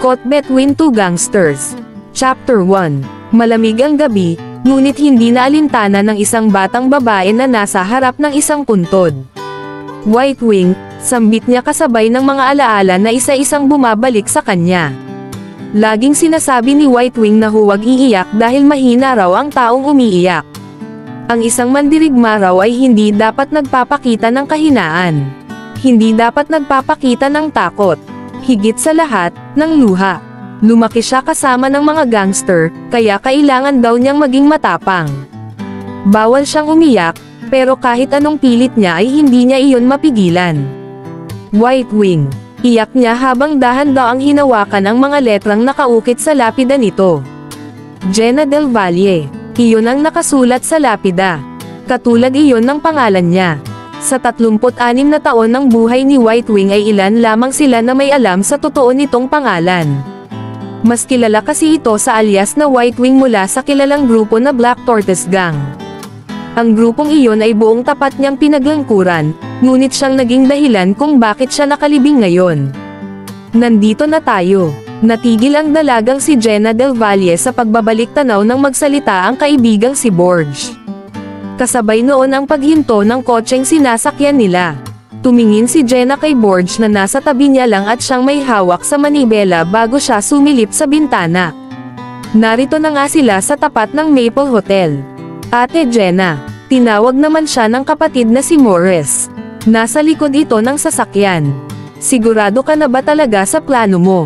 Caught between two gangsters. Chapter 1. Malamig ang gabi, ngunit hindi na alintana ng isang batang babae na nasa harap ng isang puntod. White Wing, sambit niya kasabay ng mga alaala na isa-isang bumabalik sa kanya. Laging sinasabi ni White Wing na huwag iiyak dahil mahina raw ang taong umiiyak. Ang isang mandirigma raw ay hindi dapat nagpapakita ng kahinaan. Hindi dapat nagpapakita ng takot. Higit sa lahat, ng luha. Lumaki siya kasama ng mga gangster, kaya kailangan daw niyang maging matapang. Bawal siyang umiyak, pero kahit anong pilit niya ay hindi niya iyon mapigilan. White Wing. Iyak niya habang dahan-daang hinawakan ang mga letrang nakaukit sa lapida nito. Jenna Del Valle. Iyon ang nakasulat sa lapida. Katulad iyon ng pangalan niya. Sa 36 na taon ng buhay ni White Wing ay ilan lamang sila na may alam sa totoo nitong pangalan. Mas kilala kasi ito sa alias na White Wing mula sa kilalang grupo na Black Tortoise Gang. Ang grupong iyon ay buong tapat niyang pinaglangkuran, ngunit siyang naging dahilan kung bakit siya nakalibing ngayon. Nandito na tayo. Natigil ang dalagang si Jenna Del Valle sa pagbabalik tanaw nang magsalita ang kaibigang si Borge. Kasabay noon ang paghinto ng kotseng sinasakyan nila. Tumingin si Jenna kay Borge na nasa tabi niya lang at siyang may hawak sa manibela bago siya sumilip sa bintana. Narito na nga sila sa tapat ng Maple Hotel. Ate Jenna, tinawag naman siya ng kapatid na si Morris. Nasa likod ito ng sasakyan. Sigurado ka na ba talaga sa plano mo?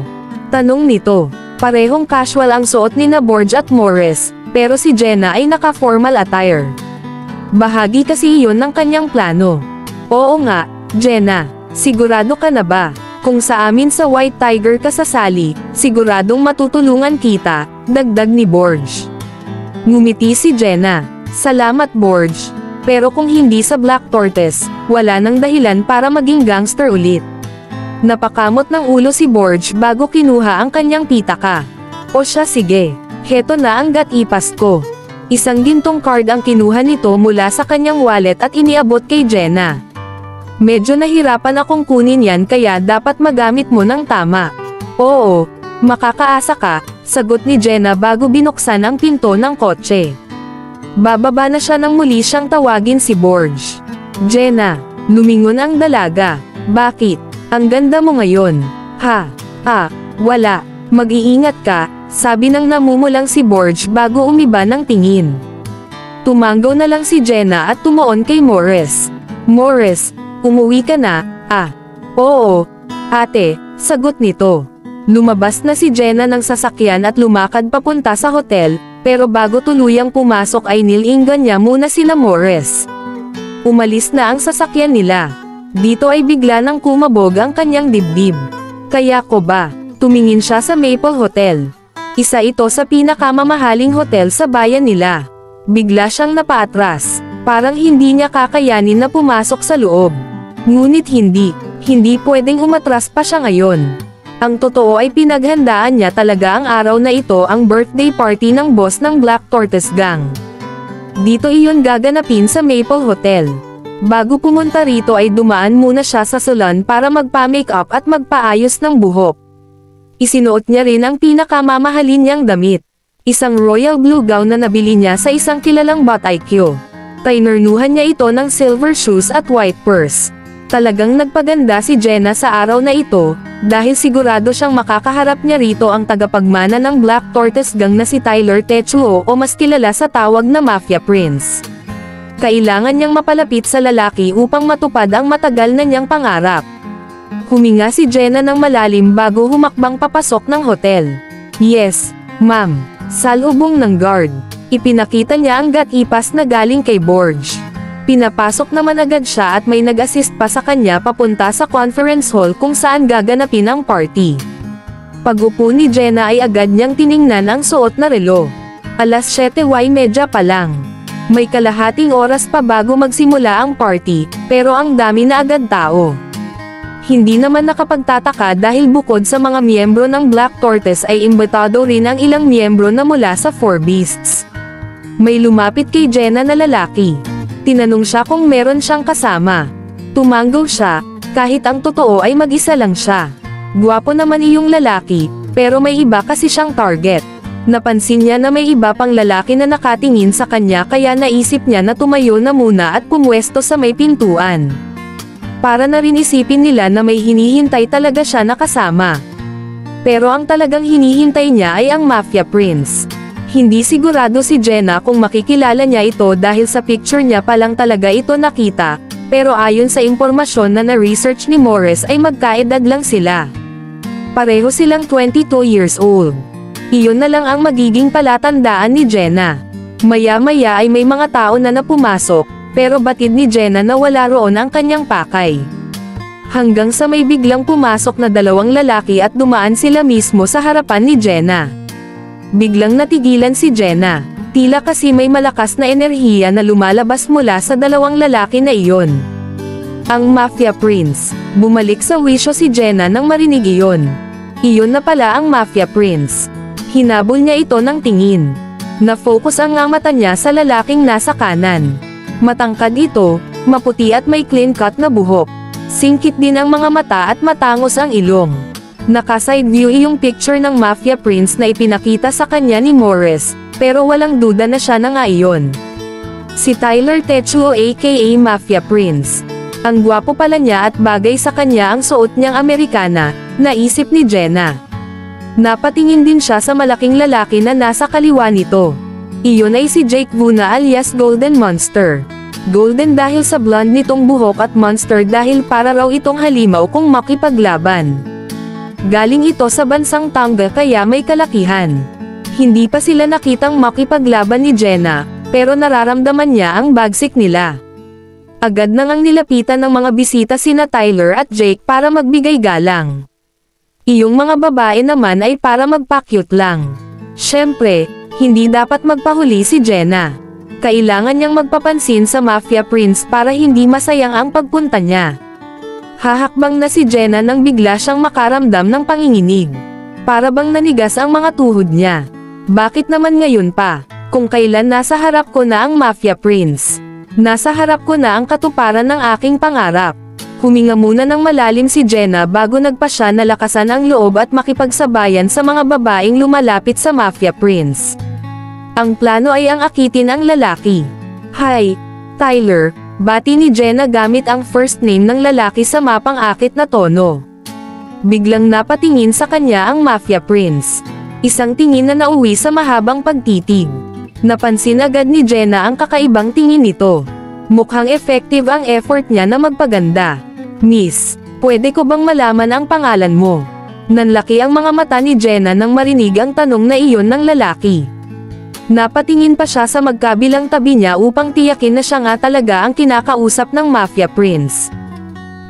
Tanong nito. Parehong casual ang suot ni na Borge at Morris, pero si Jenna ay naka-formal attire. Bahagi kasi iyon ng kanyang plano. Oo nga, Jenna, sigurado ka na ba? Kung sa amin sa White Tiger ka sasali, siguradong matutulungan kita, dagdag ni Borge. Ngumiti si Jenna. Salamat Borge. Pero kung hindi sa Black Tortoise, wala nang dahilan para maging gangster ulit. Napakamot ng ulo si Borge bago kinuha ang kanyang pitaka. O siya sige, heto na ang gatipas ko. Isang gintong card ang kinuha nito mula sa kanyang wallet at iniabot kay Jenna. Medyo nahirapan akong kunin yan kaya dapat magamit mo ng tama. Oo, makakaasa ka, sagot ni Jenna bago binuksan ang pinto ng kotse. Bababa na siya nang muli siyang tawagin si Borge. Jenna, lumingon ang dalaga. Bakit? Ang ganda mo ngayon. Ha? Wala. Mag-iingat ka, sabi ng namumulang si Borge bago umiba ng tingin. Tumanggaw na lang si Jenna at tumuon kay Morris. Morris, umuwi ka na? Oo. Ate, sagot nito. Lumabas na si Jenna ng sasakyan at lumakad papunta sa hotel, pero bago tuluyang pumasok ay nilinggan niya muna sina Morris. Umalis na ang sasakyan nila. Dito ay bigla nang kumabog ang kanyang dibdib. Kaya ko ba? Tumingin siya sa Maple Hotel. Isa ito sa pinakamamahaling hotel sa bayan nila. Bigla siyang napaatras. Parang hindi niya kakayanin na pumasok sa loob. Ngunit hindi pwedeng umatras pa siya ngayon. Ang totoo ay pinaghandaan niya talaga ang araw na ito ang birthday party ng boss ng Black Tortoise Gang. Dito iyon gaganapin sa Maple Hotel. Bago pumunta rito ay dumaan muna siya sa salon para magpa-makeup at magpaayos ng buhok. Isinuot niya rin ang pinakamamahalin niyang damit. Isang royal blue gown na nabili niya sa isang kilalang bataykyo. Trainernuhan niya ito ng silver shoes at white purse. Talagang nagpaganda si Jenna sa araw na ito, dahil sigurado siyang makakaharap niya rito ang tagapagmana ng Black Tortoise Gang na si Tyler Techuo o mas kilala sa tawag na Mafia Prince. Kailangan niyang mapalapit sa lalaki upang matupad ang matagal na niyang pangarap. Huminga si Jenna ng malalim bago humakbang papasok ng hotel. Yes, ma'am. Salubong ng guard. Ipinakita niya ang gatipas na galing kay Borge. Pinapasok naman agad siya at may nag-assist pa sa kanya papunta sa conference hall kung saan gaganapin ang party. Pag-upo ni Jenna ay agad niyang tiningnan ang suot na relo. Alas 7:30 pa lang. May kalahating oras pa bago magsimula ang party, pero ang dami na agad tao. Hindi naman nakapagtataka dahil bukod sa mga miyembro ng Black Tortoise ay imbitado rin ang ilang miyembro na mula sa Four Beasts. May lumapit kay Jenna na lalaki. Tinanong siya kung meron siyang kasama. Tumanggaw siya, kahit ang totoo ay mag-isa lang siya. Gwapo naman iyong lalaki, Pero may iba kasi siyang target. Napansin niya na may iba pang lalaki na nakatingin sa kanya kaya naisip niya na tumayo na muna at pumwesto sa may pintuan. Para na rin isipin nila na may hinihintay talaga siya na kasama. Pero ang talagang hinihintay niya ay ang Mafia Prince. Hindi sigurado si Jenna kung makikilala niya ito dahil sa picture niya pa lang talaga ito nakita, pero ayon sa impormasyon na na-research ni Morris ay magkaedad lang sila. Pareho silang 22 years old. Iyon na lang ang magiging palatandaan ni Jenna. Maya-maya ay may mga tao na pumasok, pero batid ni Jenna na wala roon ang kanyang pakay. Hanggang sa may biglang pumasok na dalawang lalaki at dumaan sila mismo sa harapan ni Jenna. Biglang natigilan si Jenna, tila kasi may malakas na enerhiya na lumalabas mula sa dalawang lalaki na iyon. Ang Mafia Prince. Bumalik sa wisyo si Jenna nang marinig iyon. Iyon na pala ang Mafia Prince. Hinabol niya ito ng tingin. Na-focus ang mata niya sa lalaking nasa kanan. Matangkad ito, maputi at may clean-cut na buhok. Singkit din ang mga mata at matangos ang ilong. Naka-side view yung picture ng Mafia Prince na ipinakita sa kanya ni Morris, pero walang duda na siya na nga iyon. Si Tyler Techuo aka Mafia Prince. Ang gwapo pala niya at bagay sa kanya ang suot niyang Amerikana, naisip ni Jenna. Napatingin din siya sa malaking lalaki na nasa kaliwa nito. Iyon ay si Jake Vuna alias Golden Monster. Golden dahil sa blonde nitong buhok at monster dahil para raw itong halimaw kung makipaglaban. Galing ito sa bansang Tonga kaya may kalakihan. Hindi pa sila nakitang makipaglaban ni Jenna, pero nararamdaman niya ang bagsik nila. Agad na ngang nilapitan ng mga bisita sina Tyler at Jake para magbigay galang. Iyong mga babae naman ay para magpa-cute lang. Syempre, hindi dapat magpahuli si Jenna. Kailangan niyang magpapansin sa Mafia Prince para hindi masayang ang pagpunta niya. Hahakbang na si Jenna nang bigla siyang makaramdam ng panginginig. Para bang nanigas ang mga tuhod niya. Bakit naman ngayon pa? Kung kailan nasa harap ko na ang Mafia Prince. Nasa harap ko na ang katuparan ng aking pangarap. Huminga muna ng malalim si Jenna bago nagpasya na lakasan ang loob at makipagsabayan sa mga babaeng lumalapit sa Mafia Prince. Ang plano ay ang akitin ang lalaki. Hi, Tyler, bati ni Jenna gamit ang first name ng lalaki sa mapang akit na tono. Biglang napatingin sa kanya ang Mafia Prince. Isang tingin na nauwi sa mahabang pagtitig. Napansin agad ni Jenna ang kakaibang tingin nito. Mukhang effective ang effort niya na magpaganda. Miss, pwede ko bang malaman ang pangalan mo? Nanlaki ang mga mata ni Jenna nang marinig ang tanong na iyon ng lalaki. Napatingin pa siya sa magkabilang tabi niya upang tiyakin na siya nga talaga ang kinakausap ng Mafia Prince.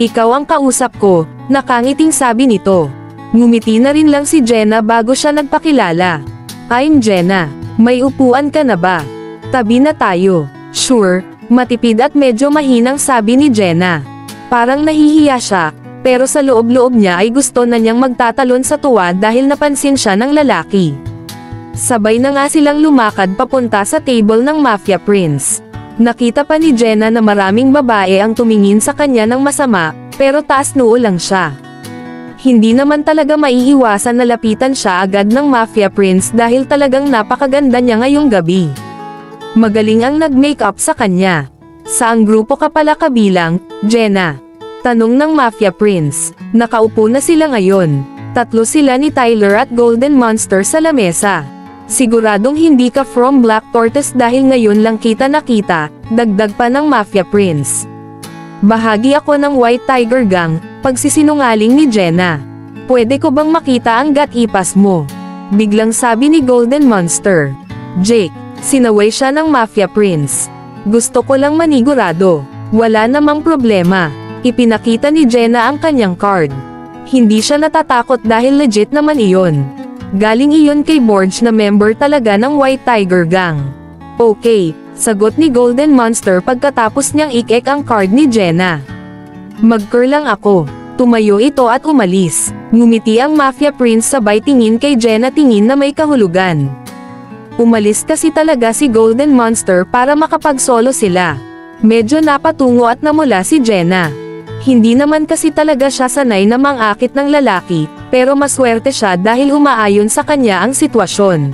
Ikaw ang kausap ko, nakangiting sabi nito. Ngumiti na rin lang si Jenna bago siya nagpakilala. I'm Jenna, may upuan ka na ba? Tabi na tayo. Sure. Matipid at medyo mahinang sabi ni Jenna. Parang nahihiya siya, pero sa loob-loob niya ay gusto na niyang magtatalon sa tuwa dahil napansin siya ng lalaki. Sabay na nga silang lumakad papunta sa table ng Mafia Prince. Nakita pa ni Jenna na maraming babae ang tumingin sa kanya ng masama, pero taas noo lang siya. Hindi naman talaga maiiwasan na lapitan siya agad ng Mafia Prince dahil talagang napakaganda niya ngayong gabi. Magaling ang nag-makeup sa kanya. Saang grupo ka pala kabilang, Jenna? Tanong ng Mafia Prince. Nakaupo na sila ngayon. Tatlo sila ni Tyler at Golden Monster sa lamesa. Siguradong hindi ka from Black Tortoise dahil ngayon lang kita nakita, dagdag pa ng Mafia Prince. Bahagi ako ng White Tiger Gang, pagsisinungaling ni Jenna. Pwede ko bang makita ang gat-ipas mo? Biglang sabi ni Golden Monster. Jake. Sinaway siya ng Mafia Prince. Gusto ko lang manigurado. Wala namang problema. Ipinakita ni Jenna ang kanyang card. Hindi siya natatakot dahil legit naman iyon. Galing iyon kay Borge na member talaga ng White Tiger Gang. Okay, sagot ni Golden Monster pagkatapos niyang ik-ek ang card ni Jenna. Mag-curl lang ako. Tumayo ito at umalis. Ngumiti ang Mafia Prince sabay tingin kay Jenna tingin na may kahulugan. Umalis kasi talaga si Golden Monster para makapag-solo sila. Medyo napatungo at namula si Jenna. Hindi naman kasi talaga siya sanay na mangakit ng lalaki, pero maswerte siya dahil umaayon sa kanya ang sitwasyon.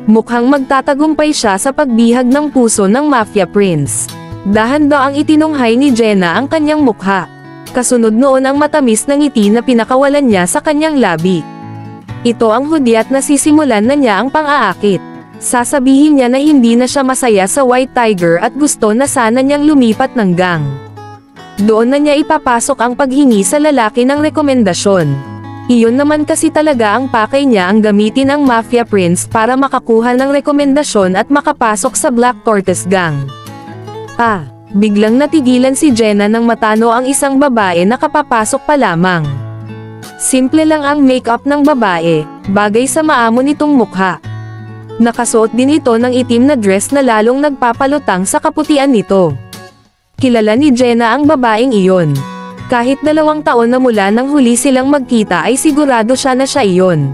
Mukhang magtatagumpay siya sa pagbihag ng puso ng Mafia Prince. Dahan-daang itinunghay ni Jenna ang kanyang mukha. Kasunod noon ang matamis na ngiti na pinakawalan niya sa kanyang labi. Ito ang hudyat na sisimulan na niya ang pang-aakit. Sasabihin niya na hindi na siya masaya sa White Tiger at gusto na sana niyang lumipat ng gang. Doon na niya ipapasok ang paghingi sa lalaki ng rekomendasyon. Iyon naman kasi talaga ang pakay niya, ang gamitin ang Mafia Prince para makakuha ng rekomendasyon at makapasok sa Black Tortoise Gang. Biglang natigilan si Jenna nang matano ang isang babae na kapapasok pa lamang. Simple lang ang make-up ng babae, bagay sa maamo nitong mukha. Nakasuot din ito ng itim na dress na lalong nagpapalutang sa kaputian nito. Kilala ni Jenna ang babaeng iyon. Kahit 2 taon na mula nang huli silang magkita ay sigurado siya na siya iyon.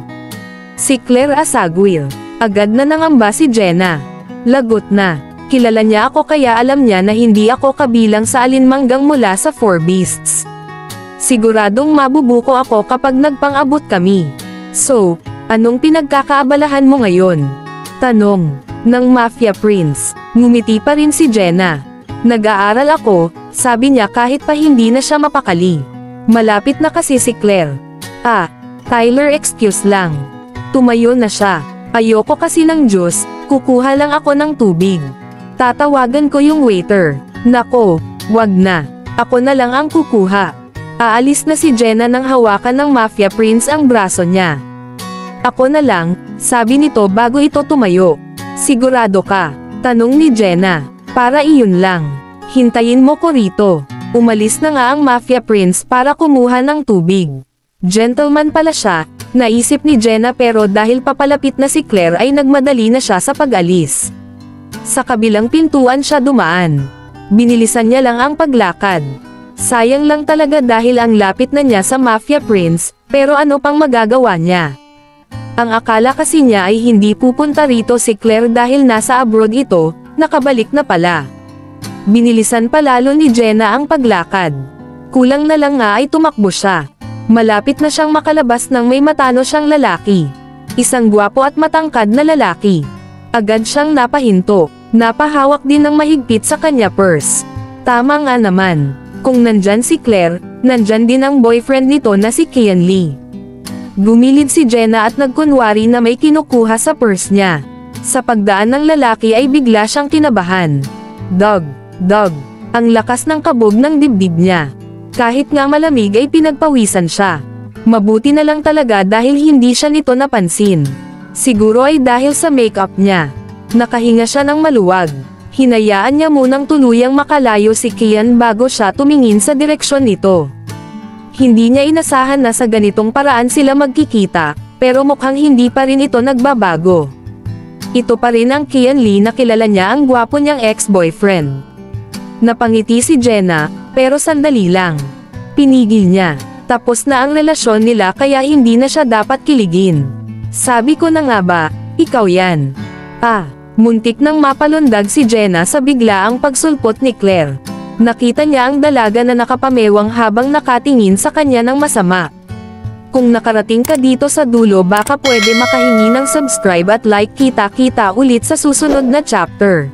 Si Claire Asaguil. Agad na nangamba si Jenna. Lagot na. Kilala niya ako kaya alam niya na hindi ako kabilang sa alinmanggang mula sa Four Beasts. Siguradong mabubuko ako kapag nagpang-abot kami. So, anong pinagkakaabalahan mo ngayon? Tanong ng Mafia Prince. Ngumiti pa rin si Jenna. Nag-aaral ako, sabi niya kahit pa hindi na siya mapakali. Malapit na kasi si Claire. Tyler, excuse lang. Tumayo na siya. Ayoko kasi ng juice, kukuha lang ako ng tubig. Tatawagan ko yung waiter. Nako, wag na. Ako na lang ang kukuha. Aalis na si Jenna nang hawakan ng Mafia Prince ang braso niya. Ako na lang, sabi nito bago ito tumayo. Sigurado ka? Tanong ni Jenna. Para iyon lang. Hintayin mo ko rito. Umalis na nga ang Mafia Prince para kumuha ng tubig. Gentleman pala siya, naisip ni Jenna, pero dahil papalapit na si Claire ay nagmadali na siya sa pag-alis. Sa kabilang pintuan siya dumaan. Binilisan niya lang ang paglakad. Sayang lang talaga dahil ang lapit na niya sa Mafia Prince, pero ano pang magagawa niya? Ang akala kasi niya ay hindi pupunta rito si Claire dahil nasa abroad ito. Nakabalik na pala. Binilisan pa lalo ni Jenna ang paglakad. Kulang na lang nga ay tumakbo siya. Malapit na siyang makalabas nang may matano siyang lalaki. Isang gwapo at matangkad na lalaki. Agad siyang napahinto. Napahawak din ng mahigpit sa kanya purse. Tama nga naman. Kung nandyan si Claire, nandyan din ang boyfriend nito na si Kian Lee. Gumilid si Jenna at nagkunwari na may kinukuha sa purse niya. Sa pagdaan ng lalaki ay bigla siyang kinabahan. Dog. Ang lakas ng kabog ng dibdib niya. Kahit nga malamig ay pinagpawisan siya. Mabuti na lang talaga dahil hindi siya nito napansin. Siguro ay dahil sa makeup niya. Nakahinga siya ng maluwag. Hinayaan niya munang tuluyang makalayo si Kian bago siya tumingin sa direksyon nito. Hindi niya inasahan na sa ganitong paraan sila magkikita, pero mukhang hindi pa rin ito nagbabago. Ito pa rin ang Kian Lee na kilala niya, ang gwapo niyang ex-boyfriend. Napangiti si Jenna, pero sandali lang. Pinigil niya. Tapos na ang relasyon nila kaya hindi na siya dapat kiligin. Sabi ko na nga ba, ikaw yan. Muntik nang mapalundag si Jenna sa biglaang pagsulpot ni Claire. Nakita niya ang dalaga na nakapamewang habang nakatingin sa kanya ng masama. Kung nakarating ka dito sa dulo, baka pwede makahingi ng subscribe at like. Kita-kita ulit sa susunod na chapter.